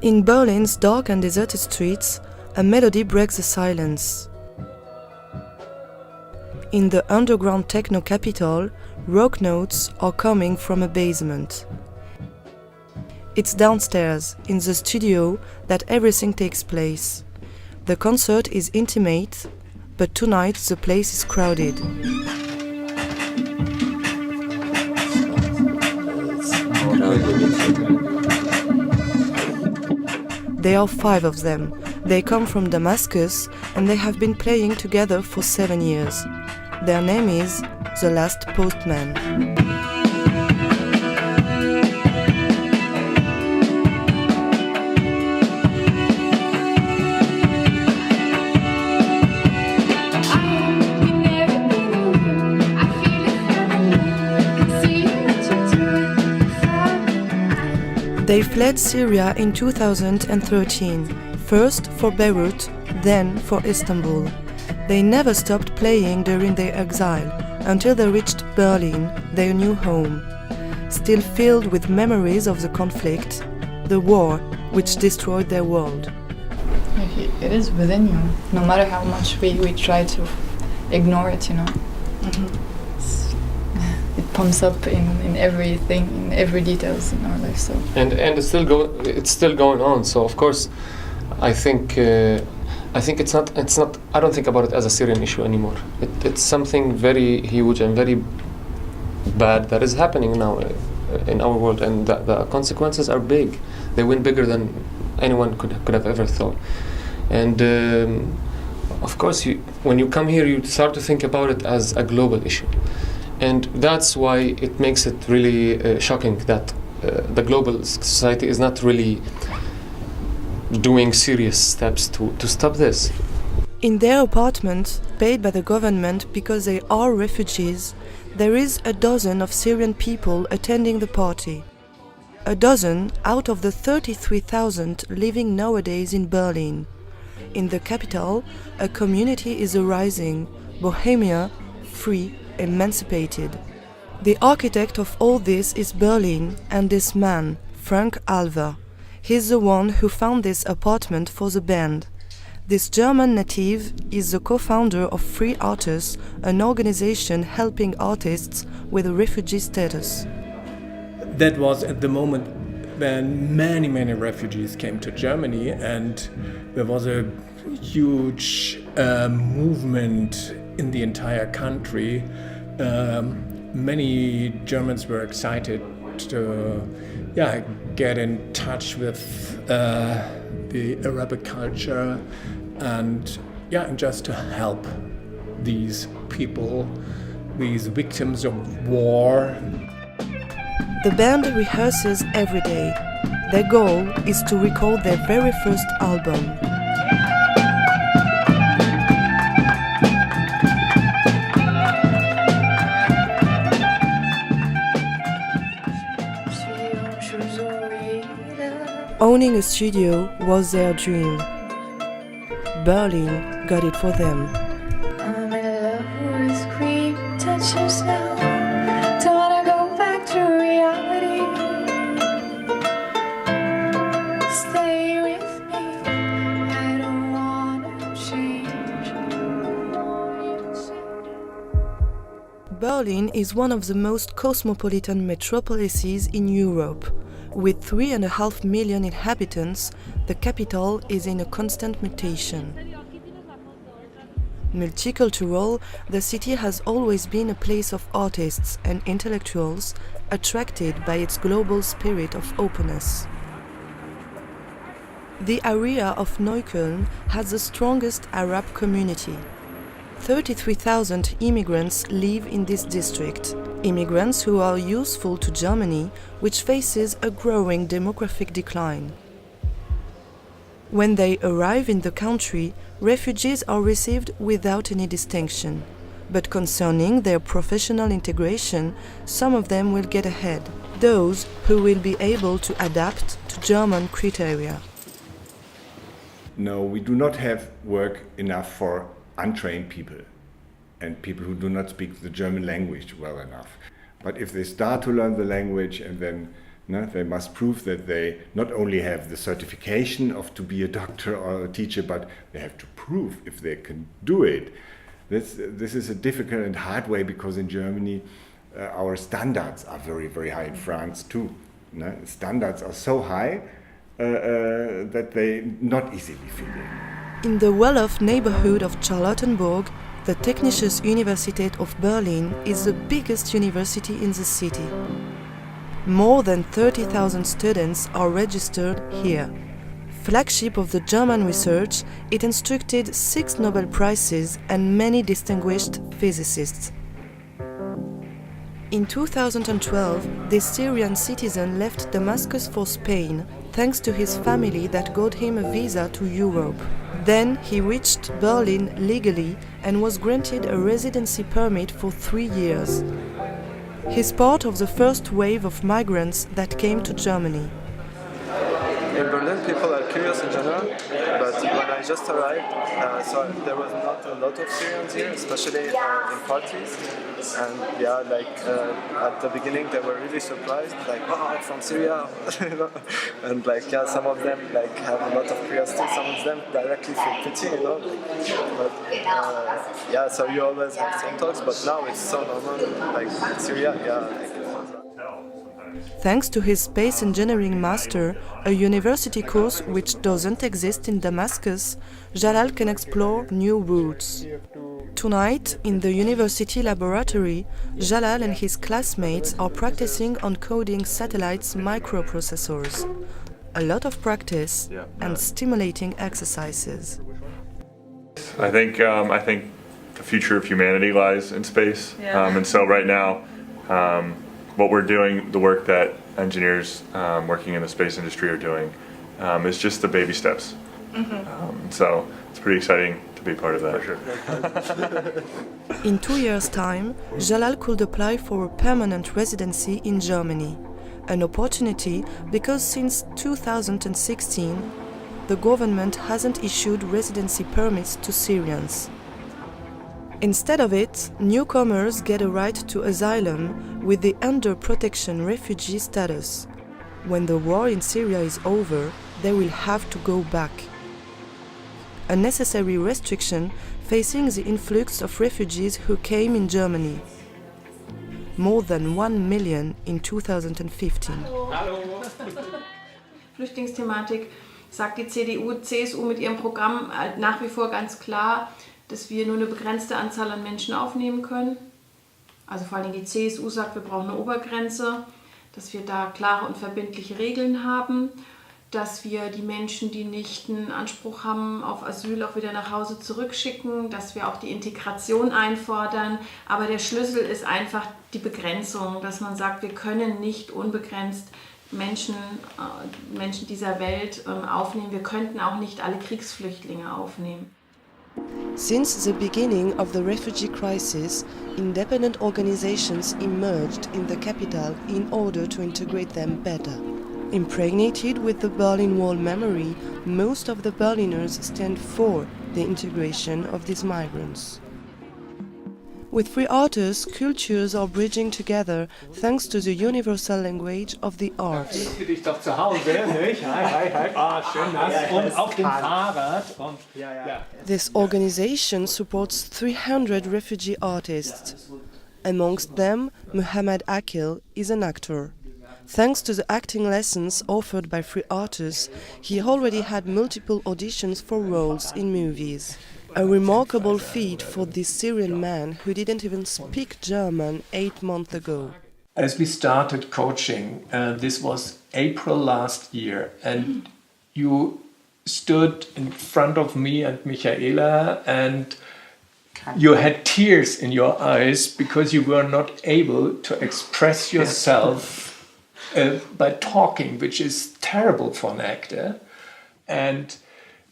In Berlin's dark and deserted streets, a melody breaks the silence. In the underground techno capital, rock notes are coming from a basement. It's downstairs, in the studio, that everything takes place. The concert is intimate, but tonight the place is crowded. There are 5 of them. They come from Damascus and they have been playing together for 7 years. Their name is The Last Postman. They fled Syria in 2013, first for Beirut, then for Istanbul. They never stopped playing during their exile, until they reached Berlin, their new home. Still filled with memories of the conflict, the war which destroyed their world. It is within you, no matter how much we try to ignore it, you know. Mm-hmm. It pumps up in everything, in every details in our life. So and it's still going on. So of course, I think it's not. I don't think about it as a Syrian issue anymore. It's something very huge and very bad that is happening now in our world, and the consequences are big. They went bigger than anyone could have ever thought. And of course, when you come here, you start to think about it as a global issue. And that's why it makes it really shocking that the global society is not really doing serious steps to stop this. In their apartment, paid by the government because they are refugees, there is a dozen of Syrian people attending the party. A dozen out of the 33,000 living nowadays in Berlin. In the capital, a community is arising, Bohemia, free, emancipated. The architect of all this is Berlin and this man, Frank Alver. He's the one who found this apartment for the band. This German native is the co-founder of Free Artists, an organization helping artists with a refugee status. That was at the moment when many refugees came to Germany, and there was a huge movement in the entire country. Many Germans were excited to get in touch with the Arabic culture and just to help these people, these victims of war. The band rehearses every day. Their goal is to record their very first album. Owning a studio was their dream. Berlin got it for them. I'm in love with creep touches now. Don't wanna go back to reality. Stay with me. I don't wanna change. Berlin is one of the most cosmopolitan metropolises in Europe. With 3.5 million inhabitants, the capital is in a constant mutation. Multicultural, the city has always been a place of artists and intellectuals attracted by its global spirit of openness. The area of Neukölln has the strongest Arab community. 33,000 immigrants live in this district. Immigrants who are useful to Germany, which faces a growing demographic decline. When they arrive in the country, refugees are received without any distinction. But concerning their professional integration, some of them will get ahead, those who will be able to adapt to German criteria. No, we do not have work enough for untrained people and people who do not speak the German language well enough. But if they start to learn the language and then No? They must prove that they not only have the certification of to be a doctor or a teacher, but they have to prove if they can do it. This is a difficult and hard way, because in Germany our standards are very, very high. In France too. No? Standards are so high that they not easily fit in. In the well-off neighborhood of Charlottenburg, the Technische Universität of Berlin is the biggest university in the city. More than 30,000 students are registered here. Flagship of the German research, it instructed 6 Nobel Prizes and many distinguished physicists. In 2012, this Syrian citizen left Damascus for Spain, thanks to his family that got him a visa to Europe. Then he reached Berlin legally and was granted a residency permit for 3 years. He's part of the first wave of migrants that came to Germany. In Berlin, people are curious in general, but when I just arrived, there was not a lot of Syrians here, especially in parties. And at the beginning, they were really surprised, like, "Oh, I'm from Syria," and some of them have a lot of curiosity. Some of them directly feel pity, But so you always have some talks, but now it's so normal, like in Syria, Thanks to his space engineering master, a university course which doesn't exist in Damascus, Jalal can explore new routes. Tonight, in the university laboratory, Jalal and his classmates are practicing on coding satellites' microprocessors. A lot of practice and stimulating exercises. I think the future of humanity lies in space, and so right now, what we're doing, the work that engineers working in the space industry are doing, is just the baby steps. So it's pretty exciting to be part of that. For sure. In 2 years' time, Jalal could apply for a permanent residency in Germany. An opportunity because since 2016, the government hasn't issued residency permits to Syrians. Instead of it, newcomers get a right to asylum with the under protection refugee status. When the war in Syria is over, they will have to go back. A necessary restriction facing the influx of refugees who came in Germany. More than 1 million in 2015. Flüchtlingsthematik sagt die CDU, CSU mit ihrem Programm nach wie vor ganz klar, dass wir nur eine begrenzte Anzahl an Menschen aufnehmen können. Also vor allem die CSU sagt, wir brauchen eine Obergrenze, dass wir da klare und verbindliche Regeln haben, dass wir die Menschen, die nicht einen Anspruch haben auf Asyl, auch wieder nach Hause zurückschicken, dass wir auch die Integration einfordern. Aber der Schlüssel ist einfach die Begrenzung, dass man sagt, wir können nicht unbegrenzt Menschen dieser Welt aufnehmen. Wir könnten auch nicht alle Kriegsflüchtlinge aufnehmen. Since the beginning of the refugee crisis, independent organizations emerged in the capital in order to integrate them better. Impregnated with the Berlin Wall memory, most of the Berliners stand for the integration of these migrants. With free artists, cultures are bridging together thanks to the universal language of the arts. Für dich doch zu Hause, nicht? Hi. Ah, schön nass. Und auf dem Fahrrad. This organization supports 300 refugee artists. Amongst them, Muhammad Akil is an actor. Thanks to the acting lessons offered by free artists, he already had multiple auditions for roles in movies. A remarkable feat for this Syrian man who didn't even speak German 8 months ago. As we started coaching, this was April last year, and you stood in front of me and Michaela, and you had tears in your eyes because you were not able to express yourself by talking, which is terrible for an actor. And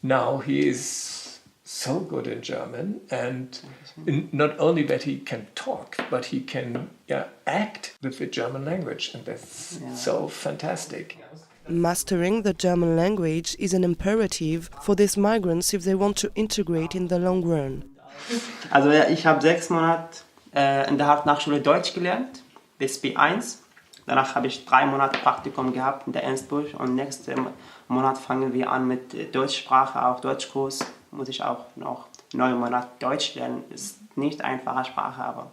now he is so good in German, and not only that he can talk, but he can act with the German language, and that's so fantastic. Mastering the German language is an imperative for these migrants if they want to integrate in the long run. Also ich habe 6 Monate in der Hauptnachschule Deutsch gelernt, bis B1. Danach habe ich 3 Monate Praktikum gehabt in der Ernstbusch und nächsten Monat fangen wir an mit Deutschsprache, auch Deutschkurs. Muss ich auch noch 9 Monate Deutsch lernen. Ist nicht eine einfache Sprache, aber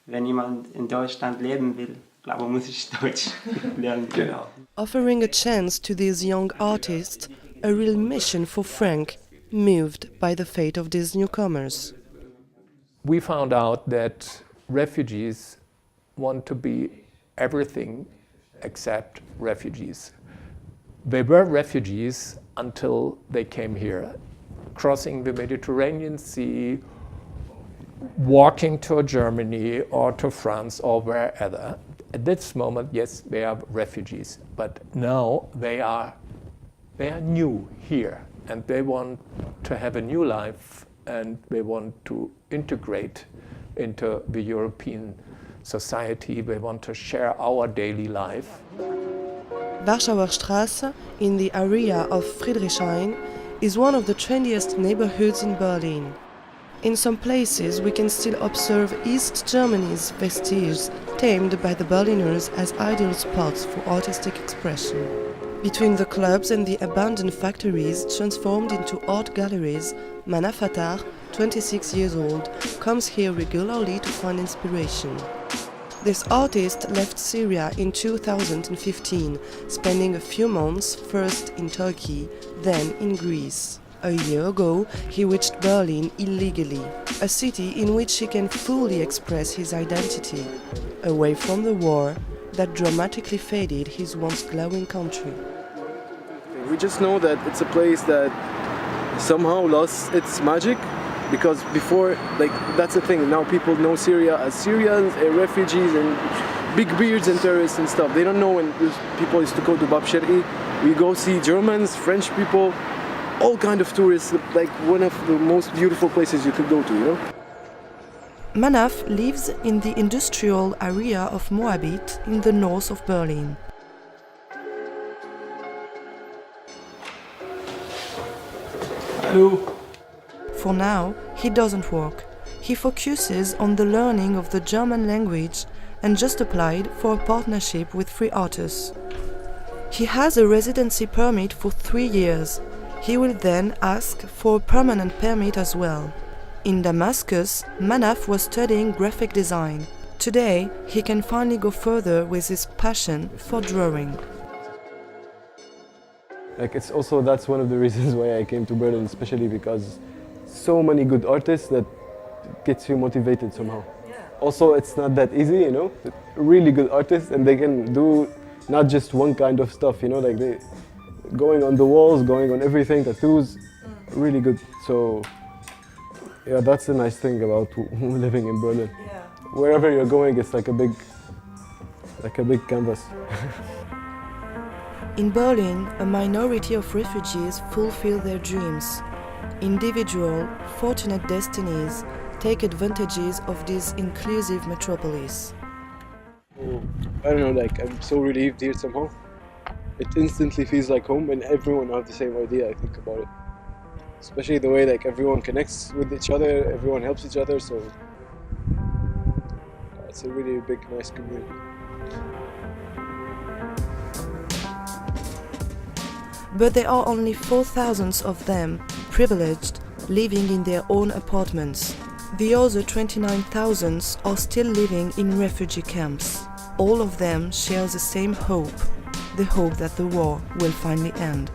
wenn jemand in Deutschland leben will, glaube ich, muss ich Deutsch lernen. Genau. Offering a chance to these young artists, a real mission for Frank, moved by the fate of these newcomers. We found out that refugees want to be everything except refugees. They were refugees until they came here, crossing the Mediterranean Sea, walking to Germany or to France or wherever. At this moment, yes, they are refugees, but now they are new here, and they want to have a new life, and they want to integrate into the European society. They want to share our daily life. Warschauer Straße, in the area of Friedrichshain, is one of the trendiest neighborhoods in Berlin. In some places, we can still observe East Germany's vestiges, tamed by the Berliners as ideal spots for artistic expression. Between the clubs and the abandoned factories transformed into art galleries, Mana Fattar, 26 years old, comes here regularly to find inspiration. This artist left Syria in 2015, spending a few months first in Turkey, then in Greece. A year ago, he reached Berlin illegally, a city in which he can fully express his identity, away from the war that dramatically faded his once glowing country. We just know that it's a place that somehow lost its magic, because before, that's the thing, now people know Syria as Syrians, refugees and big beards and terrorists and stuff. They don't know when people used to go to Bab Sharqi. We go see Germans, French people, all kind of tourists, like one of the most beautiful places you could go to, you know? Manaf lives in the industrial area of Moabit in the north of Berlin. Hello. For now, he doesn't work. He focuses on the learning of the German language and just applied for a partnership with 3 artists. He has a residency permit for 3 years. He will then ask for a permanent permit as well. In Damascus, Manaf was studying graphic design. Today, he can finally go further with his passion for drawing. It's also, that's one of the reasons why I came to Berlin, especially because so many good artists that gets you motivated somehow. Yeah. Also, it's not that easy, you know, really good artists, and they can do not just one kind of stuff, you know, like they going on the walls, going on everything, tattoos, really good. So yeah, that's the nice thing about living in Berlin. Yeah. Wherever you're going, it's like a big canvas. In Berlin, a minority of refugees fulfill their dreams. Individual, fortunate destinies take advantages of this inclusive metropolis. I don't know, I'm so relieved here somehow. It instantly feels like home, and everyone has the same idea, I think, about it. Especially the way everyone connects with each other, everyone helps each other, so it's a really big, nice community. But there are only 4,000 of them, privileged, living in their own apartments. The other 29,000 are still living in refugee camps. All of them share the same hope, the hope that the war will finally end.